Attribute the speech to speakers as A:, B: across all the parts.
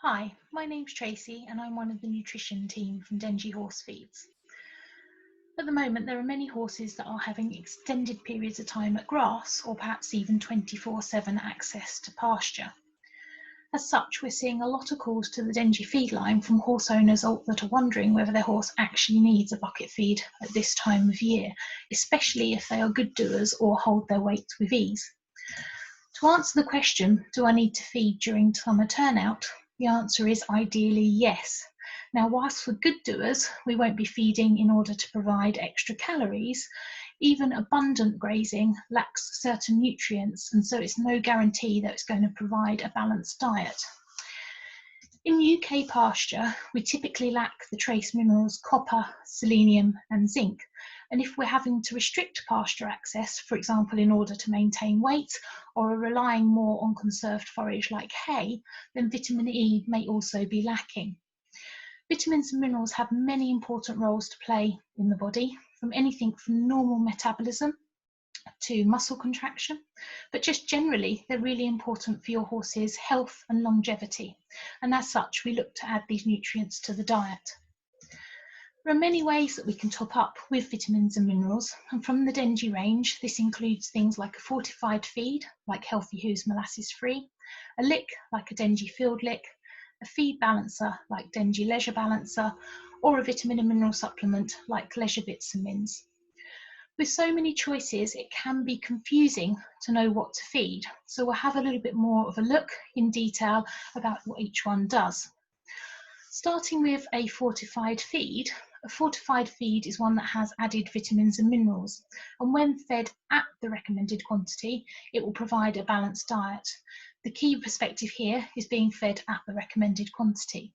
A: Hi, my name's Tracey and I'm one of the nutrition team from Dengie Horse Feeds. At the moment there are many horses that are having extended periods of time at grass or perhaps even 24/7 access to pasture. As such, we're seeing a lot of calls to the Dengie feed line from horse owners that are wondering whether their horse actually needs a bucket feed at this time of year, especially if they are good doers or hold their weight with ease. To answer the question, do I need to feed during summer turnout? The answer is ideally yes. Now, whilst for good doers, we won't be feeding in order to provide extra calories, even abundant grazing lacks certain nutrients, and so it's no guarantee that it's going to provide a balanced diet. In UK pasture, we typically lack the trace minerals copper, selenium, and zinc. And if we're having to restrict pasture access, for example, in order to maintain weight, or are relying more on conserved forage like hay, then vitamin E may also be lacking. Vitamins and minerals have many important roles to play in the body, from anything from normal metabolism to muscle contraction, but just generally they're really important for your horse's health and longevity, and as such we look to add these nutrients to the diet. There are many ways that we can top up with vitamins and minerals, and from the Dengie range this includes things like a fortified feed like Healthy Hoos Molasses Free, a lick like a Dengie Field Lick, a feed balancer like Dengie Leisure Balancer, or a vitamin and mineral supplement like Leisure Bits and Mins. With so many choices, it can be confusing to know what to feed, so we'll have a little bit more of a look in detail about what each one does. Starting with a fortified feed is one that has added vitamins and minerals, and when fed at the recommended quantity, it will provide a balanced diet. The key perspective here is being fed at the recommended quantity.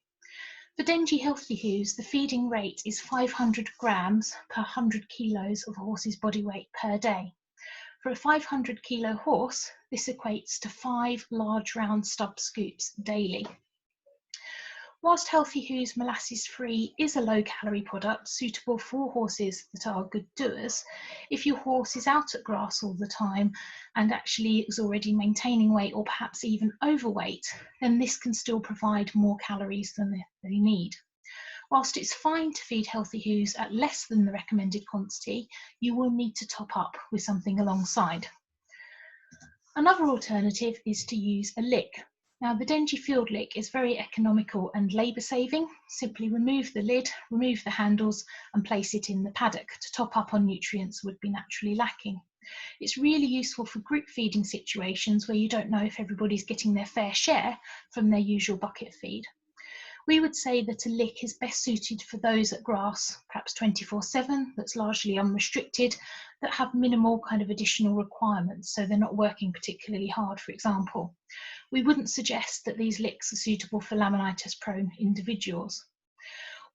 A: For Dengie Healthy Hoos, the feeding rate is 500 grams per 100 kilos of a horse's body weight per day. For a 500 kilo horse, this equates to 5 large round stub scoops daily. Whilst Healthy Hoos Molasses Free is a low-calorie product suitable for horses that are good doers, if your horse is out at grass all the time and actually is already maintaining weight or perhaps even overweight, then this can still provide more calories than they need. Whilst it's fine to feed Healthy Hoos at less than the recommended quantity, you will need to top up with something alongside. Another alternative is to use a lick. Now, the Dengie Field Lick is very economical and labour saving. Simply remove the lid, remove the handles and place it in the paddock to top up on nutrients would be naturally lacking. It's really useful for group feeding situations where you don't know if everybody's getting their fair share from their usual bucket feed. We would say that a lick is best suited for those at grass, perhaps 24/7, that's largely unrestricted, that have minimal kind of additional requirements, so they're not working particularly hard, for example. We wouldn't suggest that these licks are suitable for laminitis-prone individuals.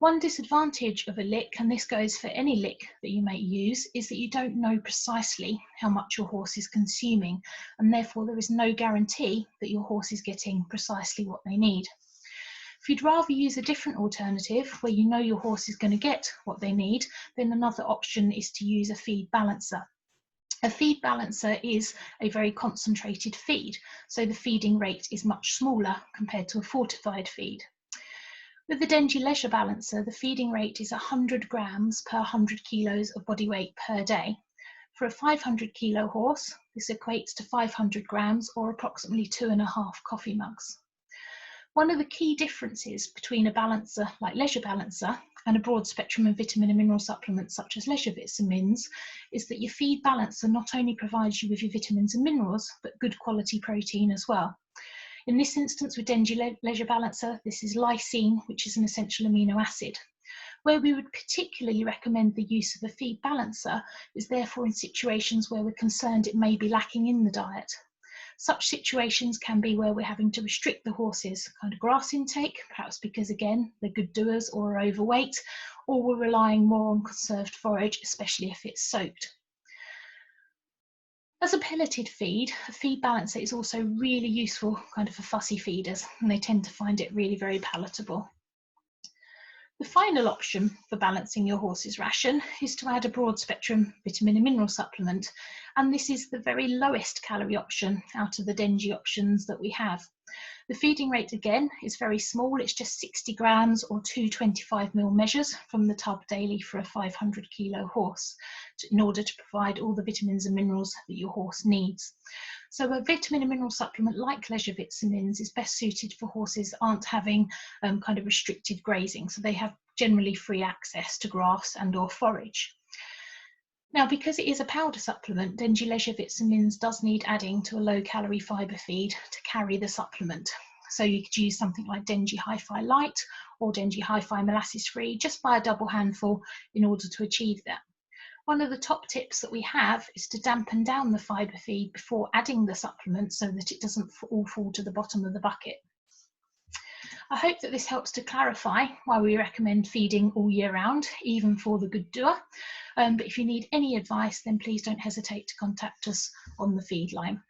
A: One disadvantage of a lick, and this goes for any lick that you may use, is that you don't know precisely how much your horse is consuming, and therefore there is no guarantee that your horse is getting precisely what they need. If you'd rather use a different alternative where you know your horse is going to get what they need, then another option is to use a feed balancer. A feed balancer is a very concentrated feed, so the feeding rate is much smaller compared to a fortified feed. With the Dengie Leisure Balancer, the feeding rate is 100 grams per 100 kilos of body weight per day. For a 500 kilo horse, this equates to 500 grams or approximately 2.5 coffee mugs. One of the key differences between a balancer like Leisure Balancer and a broad spectrum of vitamin and mineral supplements such as Leisure Bits and Mins is that your feed balancer not only provides you with your vitamins and minerals, but good quality protein as well. In this instance with Dengie Leisure Balancer, this is lysine, which is an essential amino acid. Where we would particularly recommend the use of a feed balancer is therefore in situations where we're concerned it may be lacking in the diet. Such situations can be where we're having to restrict the horse's kind of grass intake, perhaps because again they're good doers or are overweight, or we're relying more on conserved forage, especially if it's soaked. As a pelleted feed, a feed balancer is also really useful kind of for fussy feeders, and they tend to find it really very palatable. The final option for balancing your horse's ration is to add a broad spectrum vitamin and mineral supplement, and this is the very lowest calorie option out of the Dengie options that we have. The feeding rate again is very small, it's just 60 grams or 2 25ml measures from the tub daily for a 500 kilo horse in order to provide all the vitamins and minerals that your horse needs. So a vitamin and mineral supplement like leisure vitamins is best suited for horses that aren't having kind of restricted grazing, so they have generally free access to grass and or forage. Now, because it is a powder supplement, Dengie Leisure Vitamins does need adding to a low-calorie fibre feed to carry the supplement. So you could use something like Dengie Hi-Fi Light or Dengie Hi-Fi Molasses Free, just by a double handful in order to achieve that. One of the top tips that we have is to dampen down the fibre feed before adding the supplement so that it doesn't all fall to the bottom of the bucket. I hope that this helps to clarify why we recommend feeding all year round, even for the good doer. But if you need any advice, then please don't hesitate to contact us on the feed line.